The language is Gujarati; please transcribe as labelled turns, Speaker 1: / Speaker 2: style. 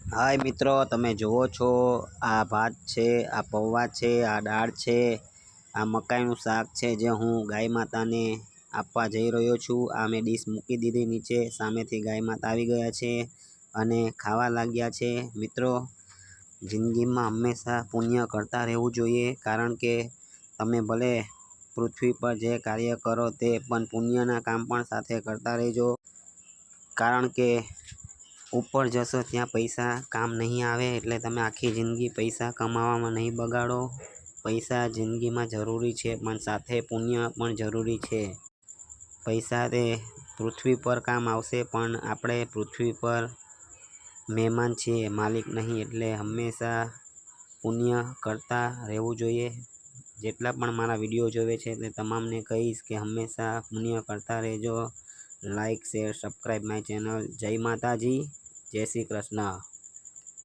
Speaker 1: हाय मित्रों, તમે જુઓ છો આ ભાત છે, આ પૌવા છે, આ દાળ છે, આ મકાઈનું શાક છે જે હું ગાય માતાને આપવા જઈ રહ્યો છું। આ મેં ડીશ મૂકી દીધી નીચે, સામેથી ગાય માતા આવી ગયા છે અને ખાવા લાગ્યા છે। મિત્રો, જિંદગીમાં હંમેશા પુણ્ય કરતા રહેવું જોઈએ, કારણ કે તમે ભલે પૃથ્વી પર જે કાર્ય કરો તે પણ પુણ્યના કામ પણ સાથે કરતા રહેજો, કારણ કે ઉપર જશો ત્યાં પૈસા કામ નહીં આવે। એટલે તમે આખી જિંદગી પૈસા કમાવામાં નહીં બગાડો। પૈસા જિંદગીમાં જરૂરી છે, પણ સાથે પુણ્ય પણ જરૂરી છે। પૈસા તે પૃથ્વી પર કામ આવશે, પણ આપણે પૃથ્વી પર મહેમાન છીએ, માલિક નહીં। એટલે હંમેશા પુણ્ય કરતા રહેવું જોઈએ। જેટલા પણ મારા વિડીયો જોવે છે તે તમામને કહીશ કે હંમેશા પુણ્ય કરતા રહેજો। Like, share, subscribe my channel. જય માતાજી, જય શ્રી કૃષ્ણ।